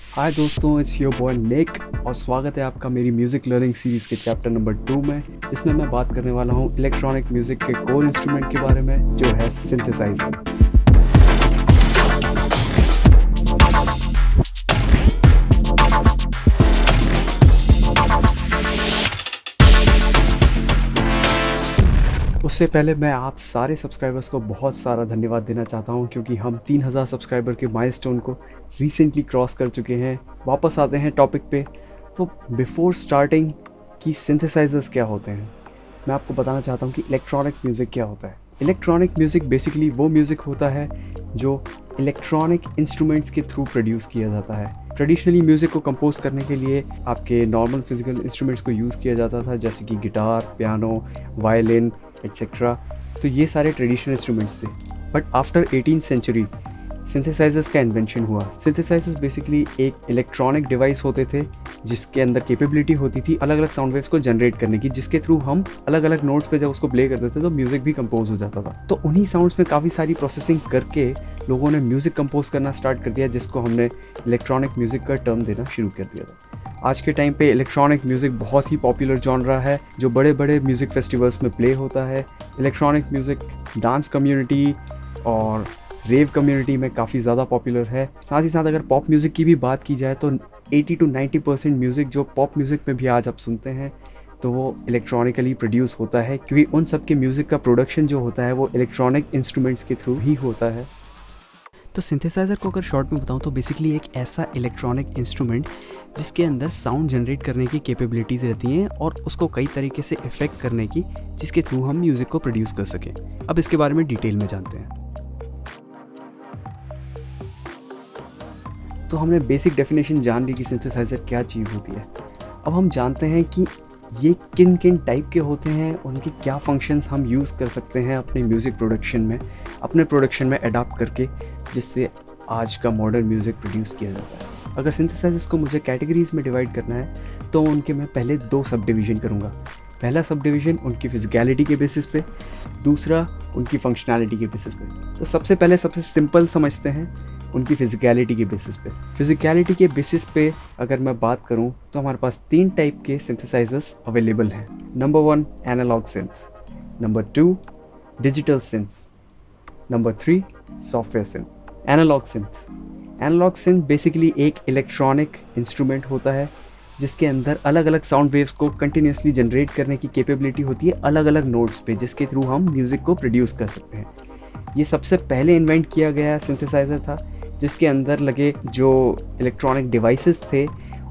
हाय दोस्तों, it's your boy निक और स्वागत है आपका मेरी म्यूज़िक लर्निंग सीरीज़ के चैप्टर नंबर 2 में, जिसमें मैं बात करने वाला हूँ इलेक्ट्रॉनिक म्यूज़िक के कोर इंस्ट्रूमेंट के बारे में, जो है सिंथेसाइज़र। उससे पहले मैं आप सारे सब्सक्राइबर्स को बहुत सारा धन्यवाद देना चाहता हूं, क्योंकि हम 3000 सब्सक्राइबर के माइलस्टोन को रिसेंटली क्रॉस कर चुके हैं। वापस आते हैं टॉपिक पे। तो बिफोर स्टार्टिंग कि सिंथेसाइजर्स क्या होते हैं, मैं आपको बताना चाहता हूं कि इलेक्ट्रॉनिक म्यूज़िक क्या होता है। इलेक्ट्रॉनिक म्यूज़िक बेसिकली वो म्यूज़िक होता है जो इलेक्ट्रॉनिक इंस्ट्रूमेंट्स के थ्रू प्रोड्यूस किया जाता है। ट्रेडिशनली म्यूज़िक को कंपोज करने के लिए आपके नॉर्मल फिजिकल इंस्ट्रूमेंट्स को यूज़ किया जाता था, जैसे कि गिटार, पियानो, वायलिन एक्सेट्रा। तो ये सारे ट्रेडिशनल इंस्ट्रूमेंट्स थे। But after 18th century synthesisers का इन्वेंशन हुआ। सिंथेसाइजर्स बेसिकली एक इलेक्ट्रॉनिक डिवाइस होते थे जिसके अंदर कैपेबिलिटी होती थी अलग अलग साउंड वेव्स को जनरेट करने की, जिसके थ्रू हम अलग अलग नोट्स पे जब उसको प्ले करते थे तो म्यूज़िक भी कंपोज हो जाता था। तो उन्हीं साउंड्स में काफ़ी सारी प्रोसेसिंग करके लोगों ने म्यूज़िक कंपोज करना स्टार्ट कर दिया, जिसको हमने इलेक्ट्रॉनिक म्यूज़िक का टर्म देना शुरू कर दिया था। आज के टाइम पे इलेक्ट्रॉनिक म्यूज़िक बहुत ही पॉपुलर जॉनरा है, जो बड़े बड़े म्यूज़िक फेस्टिवल्स में प्ले होता है। इलेक्ट्रॉनिक म्यूज़िक डांस कम्युनिटी और रेव कम्युनिटी में काफ़ी ज़्यादा पॉपुलर है। साथ ही साथ अगर पॉप म्यूज़िक की भी बात की जाए तो 80 to 90% म्यूज़िक जो पॉप म्यूज़िक में भी आज आप सुनते हैं तो वो इलेक्ट्रॉनिकली प्रोड्यूस होता है, क्योंकि उन सब के म्यूज़िक का प्रोडक्शन जो होता है वो इलेक्ट्रॉनिक इंस्ट्रूमेंट्स के थ्रू ही होता है। तो सिंथेसाइज़र को अगर शॉर्ट में बताऊं तो बेसिकली एक ऐसा इलेक्ट्रॉनिक इंस्ट्रूमेंट जिसके अंदर साउंड जनरेट करने की कैपेबिलिटीज़ रहती हैं और उसको कई तरीके से इफ़ेक्ट करने की, जिसके थ्रू हम म्यूज़िक को प्रोड्यूस कर सकें। अब इसके बारे में डिटेल में जानते हैं। तो हमने बेसिक डेफिनेशन जान ली कि सिंथेसाइज़र क्या चीज़ होती है। अब हम जानते हैं कि ये किन किन टाइप के होते हैं, उनके क्या फंक्शंस हम यूज़ कर सकते हैं अपने म्यूज़िक प्रोडक्शन में, अपने प्रोडक्शन में अडॉप्ट करके, जिससे आज का मॉडर्न म्यूज़िक प्रोड्यूस किया जाता है। अगर सिंथेसाइजर्स को मुझे कैटेगरीज़ में डिवाइड करना है तो उनके मैं पहले 2 सब डिवीज़न करूँगा। पहला सब डिवीज़न उनकी फिजिकलिटी के बेसिस पे, दूसरा उनकी फंक्शनैलिटी के बेसिस पे। तो सबसे पहले सबसे सिंपल समझते हैं उनकी फिजिकलिटी के बेसिस पे। फिजिकलिटी के बेसिस पे अगर मैं बात करूं तो हमारे पास 3 टाइप के सिंथेसाइजर्स अवेलेबल हैं। Number 1 analogue synth, number 2 digital synth, number 3 software synth. Analogue synth basically एक इलेक्ट्रॉनिक इंस्ट्रूमेंट होता है जिसके अंदर अलग अलग साउंड वेव्स को कंटिन्यूसली जनरेट करने की कैपेबिलिटी होती है अलग अलग नोट्स पे, जिसके थ्रू हम म्यूज़िक को प्रोड्यूस कर सकते हैं। ये सबसे पहले इन्वेंट किया गया सिंथेसाइज़र था, जिसके अंदर लगे जो इलेक्ट्रॉनिक डिवाइसेस थे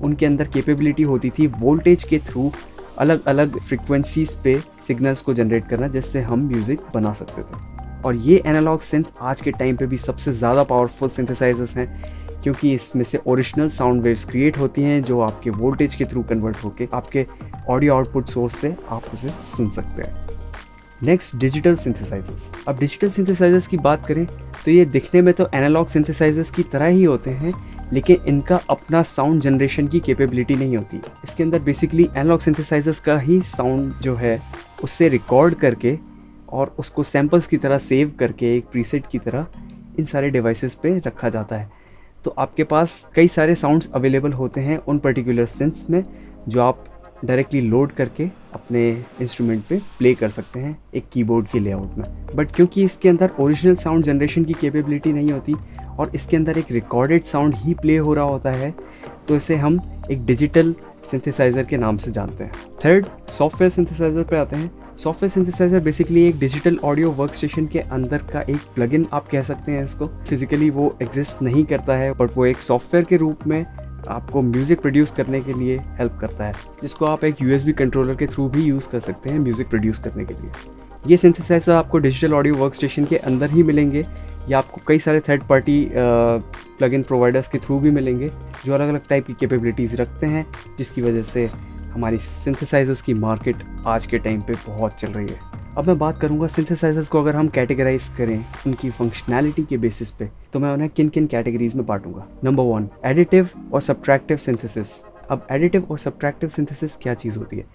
उनके अंदर कैपेबिलिटी होती थी वोल्टेज के थ्रू अलग अलग फ्रिक्वेंसीज़ पे सिग्नल्स को जनरेट करना, जिससे हम म्यूज़िक बना सकते थे। और ये एनालॉग सिंथ आज के टाइम पे भी सबसे ज़्यादा पावरफुल सिंथेसाइजर्स हैं, क्योंकि इसमें से ओरिजिनल साउंड वेव्स क्रिएट होती हैं जो आपके वोल्टेज के थ्रू कन्वर्ट होकर आपके ऑडियो आउटपुट सोर्स से आप उसे सुन सकते हैं। Next digital synthesisers. अब डिजिटल सिंथेसाइजर्स की बात करें तो ये दिखने में तो एनालॉग सिंथेसाइजर्स की तरह ही होते हैं, लेकिन इनका अपना साउंड जनरेशन की कैपेबिलिटी नहीं होती। इसके अंदर बेसिकली एनालॉग सिंथेसाइजर्स का ही साउंड जो है उससे रिकॉर्ड करके और उसको सैम्पल्स की तरह सेव करके एक प्रीसेट की तरह इन सारे डिवाइसेस पे रखा जाता है। तो आपके पास कई सारे साउंड्स अवेलेबल होते हैं उन पर्टिकुलर सिंथ्स में, जो आप डायरेक्टली लोड करके अपने इंस्ट्रूमेंट पे प्ले कर सकते हैं एक कीबोर्ड के लेआउट में। बट क्योंकि इसके अंदर ओरिजिनल साउंड जनरेशन की कैपेबिलिटी नहीं होती और इसके अंदर एक रिकॉर्डेड साउंड ही प्ले हो रहा होता है, तो इसे हम एक डिजिटल सिंथेसाइज़र के नाम से जानते हैं। थर्ड, सॉफ्टवेयर सिंथेसाइज़र पे आते हैं। सॉफ्टवेयर सिंथेसाइज़र बेसिकली एक डिजिटल ऑडियो वर्कस्टेशन के अंदर का एक प्लगइन आप कह सकते हैं इसको। फिजिकली वो एग्जिस्ट नहीं करता है, बट वो एक सॉफ्टवेयर के रूप में आपको म्यूज़िक प्रोड्यूस करने के लिए हेल्प करता है, जिसको आप एक USB कंट्रोलर के थ्रू भी यूज़ कर सकते हैं म्यूज़िक प्रोड्यूस करने के लिए। ये सिंथेसाइज़र आपको डिजिटल ऑडियो वर्कस्टेशन के अंदर ही मिलेंगे, या आपको कई सारे थर्ड पार्टी प्लगइन प्रोवाइडर्स के थ्रू भी मिलेंगे जो अलग अलग टाइप की कैपेबिलिटीज़ रखते हैं, जिसकी वजह से हमारी सिंथेसाइजर्स की मार्केट आज के टाइम पे बहुत चल रही है। अब मैं बात करूंगा सिंथेसाइजर्स को अगर हम कैटेगराइज करें उनकी फंक्शनैलिटी के बेसिस पे, तो मैं उन्हें किन किन कैटेगरीज में बांटूंगा। नंबर 1 एडिटिव और सब्ट्रैक्टिव सिंथेसिस। अब एडिटिव और सब्ट्रैक्टिव सिंथेसिस क्या चीज़ होती है?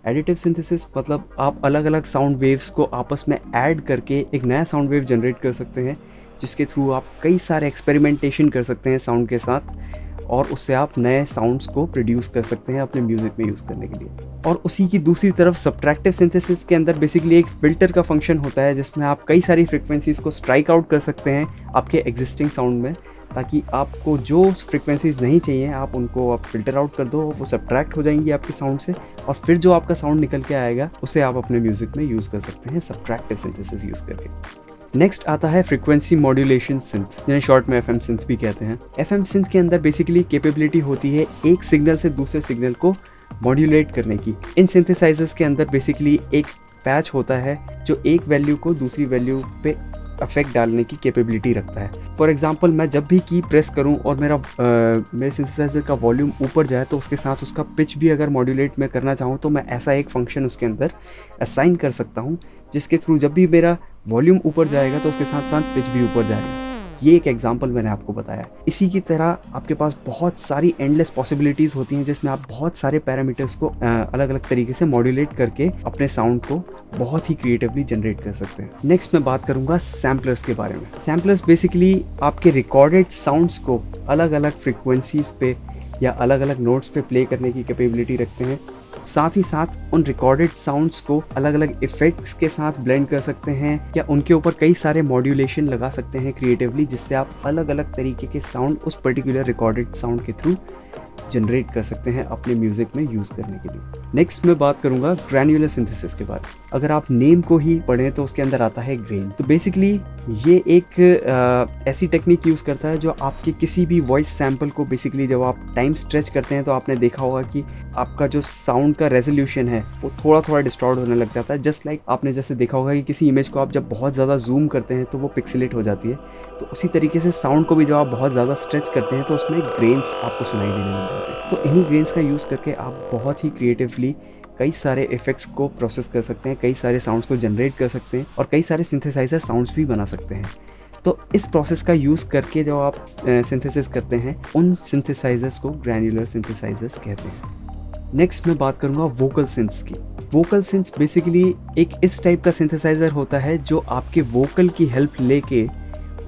एडिटिव सिंथेसिस मतलब आप अलग अलग साउंड वेव्स को आपस में ऐड करके एक नया साउंड वेव जनरेट कर सकते हैं, जिसके थ्रू आप कई सारे एक्सपेरिमेंटेशन कर सकते हैं साउंड के साथ और उससे आप नए साउंड्स को प्रोड्यूस कर सकते हैं अपने म्यूज़िक में यूज़ करने के लिए। और उसी की दूसरी तरफ सब्ट्रैक्टिव सिंथेसिस के अंदर बेसिकली एक फ़िल्टर का फंक्शन होता है, जिसमें आप कई सारी फ्रिक्वेंसीज़ को स्ट्राइक आउट कर सकते हैं आपके एग्जिस्टिंग साउंड में, ताकि आपको जो फ्रिक्वेंसीज़ नहीं चाहिए आप उनको आप फ़िल्टर आउट कर दो, वो सब्ट्रैक्ट हो जाएंगी आपके साउंड से, और फिर जो आपका साउंड निकल के आएगा उसे आप अपने म्यूज़िक में यूज़ कर सकते हैं सब्ट्रैक्टिव सिंथेसिस यूज़ करके। नेक्स्ट आता है फ्रीक्वेंसी मॉड्यूलेशन सिंथ, जिन्हें शॉर्ट में FM सिंथ भी कहते हैं। FM सिंथ के अंदर बेसिकली कैपेबिलिटी होती है एक सिग्नल से दूसरे सिग्नल को मॉड्यूलेट करने की। इन सिंथेसाइजर्स के अंदर बेसिकली एक पैच होता है जो एक वैल्यू को दूसरी वैल्यू पे इफेक्ट डालने की कैपेबिलिटी रखता है। फॉर एग्जांपल, मैं जब भी की प्रेस करूं और मेरे सिंथेसाइजर का वॉल्यूम ऊपर जाए तो उसके साथ उसका पिच भी अगर मॉड्यूलेट मैं करना चाहूं तो मैं ऐसा एक फंक्शन उसके अंदर असाइन कर सकता हूं, जिसके थ्रू जब भी मेरा वॉल्यूम ऊपर जाएगा तो उसके साथ साथ पिच भी ऊपर जाएगा। ये एक एग्जांपल मैंने आपको बताया। इसी की तरह आपके पास बहुत सारी एंडलेस पॉसिबिलिटीज़ होती हैं, जिसमें आप बहुत सारे पैरामीटर्स को अलग अलग तरीके से मॉड्यूलेट करके अपने साउंड को बहुत ही क्रिएटिवली जनरेट कर सकते हैं। नेक्स्ट मैं बात करूंगा सैम्पलर्स के बारे में। सैम्पलर्स बेसिकली आपके रिकॉर्डेड साउंड्स को अलग अलग फ्रिक्वेंसीज पे या अलग अलग नोट्स पे प्ले करने की कैपेबिलिटी रखते हैं। साथ ही साथ उन रिकॉर्डेड साउंड्स को अलग अलग इफ़ेक्ट्स के साथ ब्लेंड कर सकते हैं या उनके ऊपर कई सारे मॉड्यूलेशन लगा सकते हैं क्रिएटिवली, जिससे आप अलग अलग तरीके के साउंड उस पर्टिकुलर रिकॉर्डेड साउंड के थ्रू जनरेट कर सकते हैं अपने म्यूज़िक में यूज़ करने के लिए। नेक्स्ट मैं बात करूंगा ग्रैन्युलर सिंथेसिस के बारे में। अगर आप नेम को ही पढ़ें तो उसके अंदर आता है ग्रेन। तो बेसिकली ये एक ऐसी टेक्निक यूज़ करता है जो आपके किसी भी वॉइस सैम्पल को बेसिकली जब आप टाइम स्ट्रेच करते हैं तो आपने देखा होगा कि आपका जो साउंड का रेजोल्यूशन है वो थोड़ा थोड़ा डिस्टॉर्ट होने लग जाता है। जस्ट लाइक आपने जैसे देखा होगा कि किसी इमेज को आप जब बहुत ज़्यादा जूम करते हैं तो वो पिक्सेलेट हो जाती है, तो उसी तरीके से साउंड को भी जब आप बहुत ज़्यादा स्ट्रेच करते हैं तो उसमें ग्रेन्स आपको सुनाई देने लग जाते हैं। तो इन्हीं ग्रेन्स का यूज़ करके आप बहुत ही क्रिएटिवली कई सारे इफ़ेक्ट्स को प्रोसेस कर सकते हैं, कई सारे साउंड्स को जनरेट कर सकते हैं और कई सारे सिंथेसाइजर साउंड्स भी बना सकते हैं। तो इस प्रोसेस का यूज़ करके जब आप सिंथेसिस करते हैं उन सिंथेसाइजर्स को ग्रैन्युलर सिंथेसाइजर्स कहते हैं। नेक्स्ट मैं बात करूँगा वोकल सिंथ्स की। वोकल सिंथ्स बेसिकली एक इस टाइप का सिंथेसाइजर होता है जो आपके वोकल की हेल्प लेके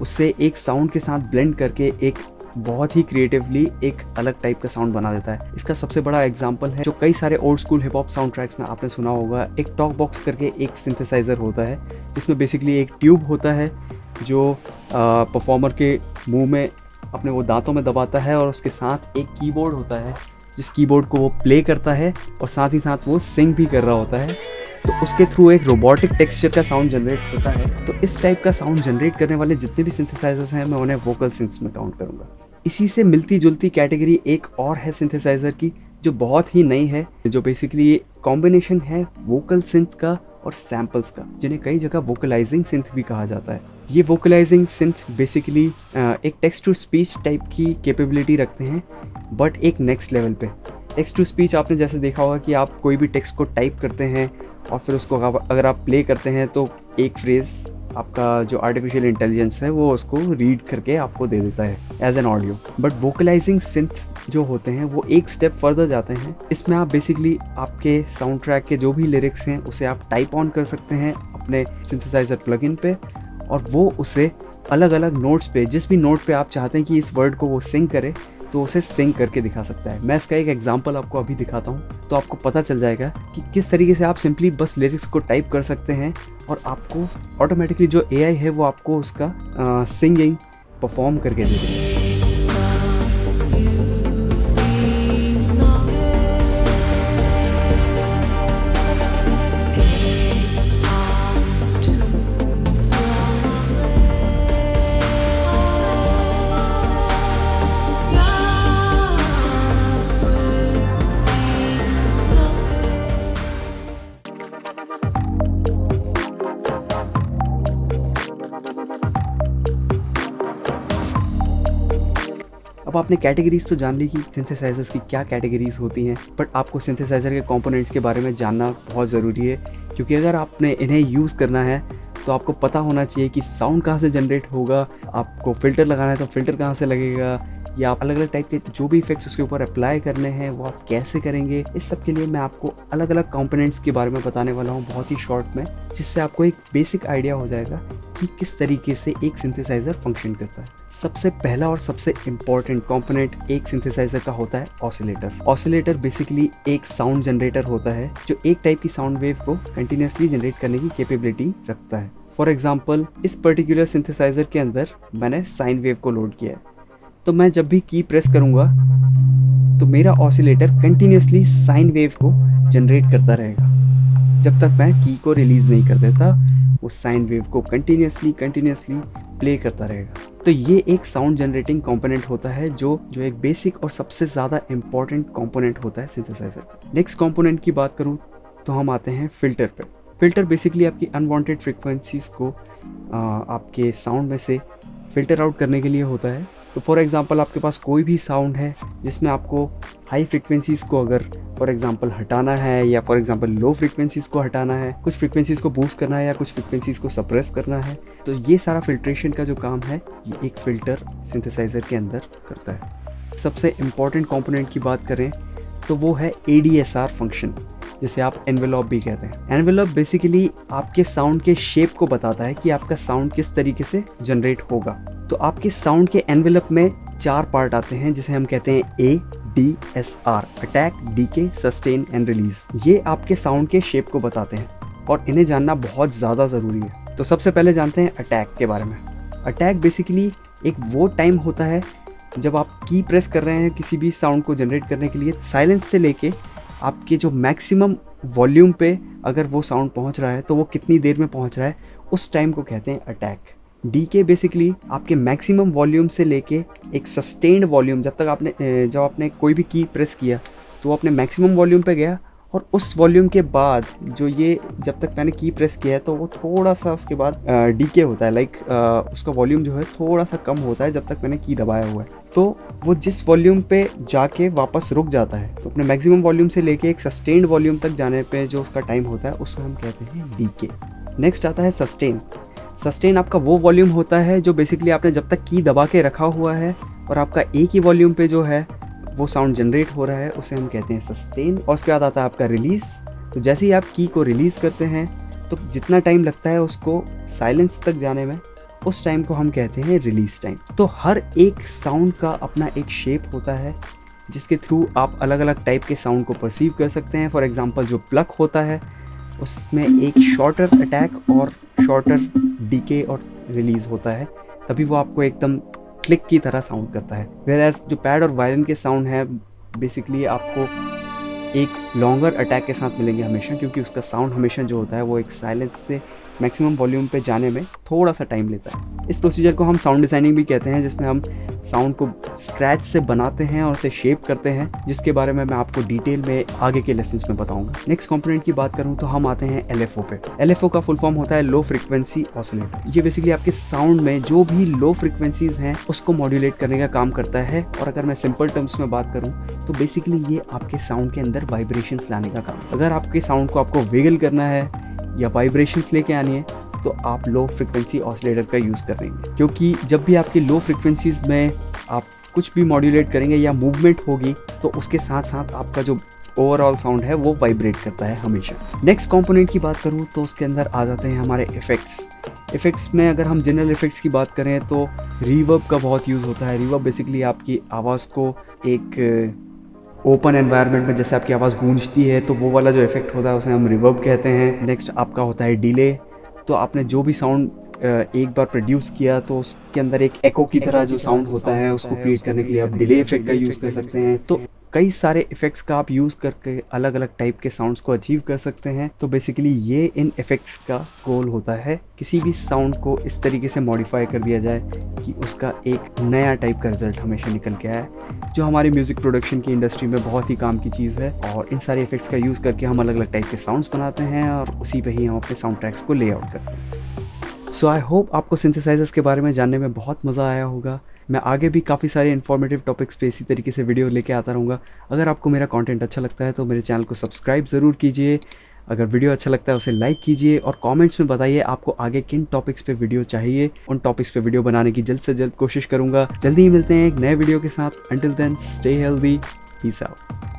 उससे एक साउंड के साथ ब्लेंड करके एक बहुत ही क्रिएटिवली एक अलग टाइप का साउंड बना देता है। इसका सबसे बड़ा एग्जांपल है जो कई सारे old school hip hop sound tracks में आपने सुना होगा, एक टॉक बॉक्स करके एक सिंथेसाइजर होता है जिसमें बेसिकली एक ट्यूब होता है जो परफॉर्मर के मुंह में अपने वो दांतों में दबाता है और उसके साथ एक कीबोर्ड होता है जिस कीबोर्ड को वो प्ले करता है और साथ ही साथ वो सिंग भी कर रहा होता है। तो उसके थ्रू एक रोबोटिक टेक्सचर का साउंड जनरेट होता है। तो इस टाइप का साउंड जनरेट करने वाले जितने भी सिंथेसाइजर्स हैं मैं उन्हें वोकल सिंथ्स में काउंट करूँगा। इसी से मिलती जुलती कैटेगरी एक और है सिंथेसाइजर की जो बहुत ही नई है, जो बेसिकली कॉम्बिनेशन है वोकल सिंथ का और सैम्पल्स का, जिन्हें कई जगह वोकलाइजिंग सिंथ भी कहा जाता है। ये वोकलाइजिंग सिंथ बेसिकली एक टेक्स्ट टू स्पीच टाइप की कैपेबिलिटी रखते हैं, बट एक नेक्स्ट लेवल पे। टेक्स्ट टू स्पीच आपने जैसे देखा होगा कि आप कोई भी टेक्स्ट को टाइप करते हैं और फिर उसको अगर आप प्ले करते हैं तो एक फ्रेज़ आपका जो आर्टिफिशियल इंटेलिजेंस है वो उसको रीड करके आपको दे देता है as an audio. But vocalising synth जो होते हैं वो एक स्टेप फर्दर जाते हैं। इसमें आप बेसिकली आपके साउंड ट्रैक के जो भी लिरिक्स हैं उसे आप टाइप ऑन कर सकते हैं अपने सिंथेसाइजर प्लगइन पे और वो उसे अलग अलग नोट्स पे, जिस भी नोट पे आप चाहते हैं कि इस वर्ड को वो सिंग करे तो उसे सिंग करके दिखा सकता है। मैं इसका एक एग्जांपल आपको अभी दिखाता हूँ तो आपको पता चल जाएगा कि किस तरीके से आप सिंपली बस लिरिक्स को टाइप कर सकते हैं और आपको ऑटोमेटिकली जो AI है वो आपको उसका सिंगिंग परफॉर्म करके दे देगा। अब आपने कैटेगरीज तो जान ली कि सिंथेसाइजर्स की क्या कैटेगरीज होती हैं, बट आपको सिंथेसाइजर के कंपोनेंट्स के बारे में जानना बहुत ज़रूरी है, क्योंकि अगर आपने इन्हें यूज़ करना है तो आपको पता होना चाहिए कि साउंड कहाँ से जनरेट होगा, आपको फ़िल्टर लगाना है तो फ़िल्टर कहाँ से लगेगा, या आप अलग अलग टाइप के जो भी इफेक्ट्स उसके ऊपर अप्लाई करने हैं वो आप कैसे करेंगे, इस सब के लिए मैं आपको अलग अलग कंपोनेंट्स के बारे में बताने वाला हूँ बहुत ही शॉर्ट में, जिससे आपको एक बेसिक आइडिया हो जाएगा कि किस तरीके से एक सिंथेसाइजर फंक्शन करता है। सबसे पहला और सबसे इम्पॉर्टेंट कंपोनेंट एक सिंथेसाइजर का होता है ऑसिलेटर। ऑसिलेटर बेसिकली एक साउंड जनरेटर होता है जो एक टाइप की साउंड वेव को कंटिन्यूसली जनरेट करने की कैपेबिलिटी रखता है। फॉर एग्जाम्पल इस पर्टिकुलर सिंथेसाइजर के अंदर मैंने साइन वेव को लोड किया है, तो मैं जब भी की प्रेस करूँगा तो मेरा ऑसिलेटर कंटिन्यूसली साइन वेव को जनरेट करता रहेगा जब तक मैं की को रिलीज़ नहीं कर देता। उस साइन वेव को कंटिन्यूसली प्ले करता रहेगा। तो ये एक साउंड जनरेटिंग कंपोनेंट होता है जो एक बेसिक और सबसे ज़्यादा इम्पॉर्टेंट कंपोनेंट होता है सिंथेसाइजर। नेक्स्ट कंपोनेंट की बात करूँ तो हम आते हैं फिल्टर पे। फिल्टर बेसिकली आपकी अनवांटेड फ्रिक्वेंसीज को आपके साउंड में से फिल्टर आउट करने के लिए होता है। तो फॉर एग्जांपल आपके पास कोई भी साउंड है जिसमें आपको हाई फ्रिक्वेंसीज़ को अगर फॉर एग्जांपल हटाना है या फॉर एग्जांपल लो फ्रिक्वेंसीज़ को हटाना है, कुछ फ्रिक्वेंसीज़ को बूस्ट करना है या कुछ फ्रिक्वेंसीज़ को सप्रेस करना है, तो ये सारा फिल्ट्रेशन का जो काम है ये एक फ़िल्टर सिंथेसाइज़र के अंदर करता है। सबसे इम्पॉर्टेंट कंपोनेंट की बात करें तो वो है ADSR फंक्शन, जिसे आप एनवेलप भी कहते हैं। एनवेलप बेसिकली आपके साउंड के शेप को बताता है कि आपका साउंड किस तरीके से जनरेट होगा। तो आपके साउंड के एनवेलप में 4 पार्ट आते हैं जिसे हम कहते हैं ADSR, attack, decay, sustain and release. ये आपके साउंड के शेप को बताते हैं और इन्हें जानना बहुत ज़्यादा ज़रूरी है। तो सबसे पहले जानते हैं अटैक के बारे में। अटैक बेसिकली एक वो टाइम होता है जब आप की प्रेस कर रहे हैं किसी भी साउंड को जनरेट करने के लिए, साइलेंस से लेके आपके जो मैक्सिमम वॉल्यूम पे अगर वो साउंड पहुंच रहा है तो वो कितनी देर में पहुंच रहा है, उस टाइम को कहते हैं अटैक। डीके बेसिकली आपके मैक्सिमम वॉल्यूम से लेके एक सस्टेन्ड वॉल्यूम, जब आपने कोई भी की प्रेस किया तो वो अपने मैक्सिमम वॉल्यूम पे गया और उस वॉल्यूम के बाद जो ये जब तक मैंने की प्रेस किया है तो वो थोड़ा सा उसके बाद डीके होता है, उसका वॉल्यूम जो है थोड़ा सा कम होता है जब तक मैंने की दबाया हुआ है। तो वो जिस वॉल्यूम पे जाके वापस रुक जाता है, तो अपने मैक्सिमम वॉल्यूम से लेके एक सस्टेन्ड वॉल्यूम तक जाने पे जो उसका टाइम होता है उसको हम कहते हैं डीके। नेक्स्ट आता है सस्टेन। सस्टेन आपका वो वॉल्यूम होता है जो बेसिकली आपने जब तक की दबा के रखा हुआ है और आपका एक ही वॉल्यूम पे जो है वो साउंड जनरेट हो रहा है, उसे हम कहते हैं सस्टेन। और उसके बाद आता है आपका रिलीज़। तो जैसे ही आप की को रिलीज़ करते हैं तो जितना टाइम लगता है उसको साइलेंस तक जाने में, उस टाइम को हम कहते हैं रिलीज़ टाइम। तो हर एक साउंड का अपना एक शेप होता है जिसके थ्रू आप अलग अलग टाइप के साउंड को परसीव कर सकते हैं। फॉर एग्जांपल जो प्लक होता है उसमें एक शॉर्टर अटैक और शॉर्टर डीके और रिलीज़ होता है, तभी वो आपको एकदम क्लिक की तरह साउंड करता है। वेयरएज जो पैड और वायलिन के साउंड है बेसिकली आपको एक लॉन्गर अटैक के साथ मिलेंगे हमेशा, क्योंकि उसका साउंड हमेशा जो होता है वो एक साइलेंस से मैक्सिमम वॉल्यूम पे जाने में थोड़ा सा टाइम लेता है। इस प्रोसीजर को हम साउंड डिज़ाइनिंग भी कहते हैं, जिसमें हम साउंड को स्क्रैच से बनाते हैं और उसे शेप करते हैं, जिसके बारे में मैं आपको डिटेल में आगे के लेसन्स में बताऊंगा। नेक्स्ट कंपोनेंट की बात करूं तो हम आते हैं LFO पे। LFO का फुल फॉर्म होता है लो फ्रिक्वेंसी ऑसिलेटर। ये बेसिकली आपके साउंड में जो भी लो फ्रिक्वेंसीज हैं उसको मॉड्यूलेट करने का काम करता है। और अगर मैं सिंपल टर्म्स में बात करूँ तो बेसिकली ये आपके साउंड के अंदर वाइब्रेशंस लाने का काम। अगर आपके साउंड को आपको विगल करना है या वाइब्रेशंस लेके आनी है तो आप लो फ्रिक्वेंसी ऑसिलेटर का यूज़ करेंगे, क्योंकि जब भी आपकी लो फ्रिक्वेंसीज में आप कुछ भी मॉड्यूलेट करेंगे या मूवमेंट होगी तो उसके साथ साथ आपका जो ओवरऑल साउंड है वो वाइब्रेट करता है हमेशा। नेक्स्ट कंपोनेंट की बात करूँ तो उसके अंदर आ जाते हैं हमारे इफ़ेक्ट्स में अगर हम जनरल इफ़ेक्ट्स की बात करें तो रिवर्ब का बहुत यूज़ होता है। रिवर्ब बेसिकली आपकी आवाज़ को एक ओपन एनवायरनमेंट में जैसे आपकी आवाज़ गूंजती है तो वो वाला जो इफेक्ट होता है उसे हम रिवर्ब कहते हैं। नेक्स्ट आपका होता है डिले। तो आपने जो भी साउंड एक बार प्रोड्यूस किया तो उसके अंदर एक एको की तरह जो साउंड होता है उसको क्रिएट करने के लिए आप डिले इफेक्ट का यूज़ कर सकते हैं। तो कई सारे इफ़ेक्ट्स का आप यूज़ करके अलग अलग टाइप के साउंड्स को अचीव कर सकते हैं। तो बेसिकली ये इन इफ़ेक्ट्स का गोल होता है, किसी भी साउंड को इस तरीके से मॉडिफाई कर दिया जाए कि उसका एक नया टाइप का रिजल्ट हमेशा निकल के आए, जो हमारी म्यूज़िक प्रोडक्शन की इंडस्ट्री में बहुत ही काम की चीज़ है। और इन सारे इफ़ेक्ट्स का यूज़ करके हम अलग अलग टाइप के साउंड्स बनाते हैं और उसी पे ही हम अपने साउंड ट्रैक्स को ले आउट करते हैं। सो आई होप आपको सिंथेसाइजर्स के बारे में जानने में बहुत मज़ा आया होगा। मैं आगे भी काफ़ी सारे इन्फॉर्मेटिव टॉपिक्स पे इसी तरीके से वीडियो लेके आता रहूँगा। अगर आपको मेरा कंटेंट अच्छा लगता है तो मेरे चैनल को सब्सक्राइब ज़रूर कीजिए। अगर वीडियो अच्छा लगता है उसे लाइक कीजिए और कमेंट्स में बताइए आपको आगे किन टॉपिक्स पे वीडियो चाहिए। उन टॉपिक्स पे वीडियो बनाने की जल्द से जल्द कोशिश करूँगा। जल्दी ही मिलते हैं एक नए वीडियो के साथ। Until then stay healthy, peace out.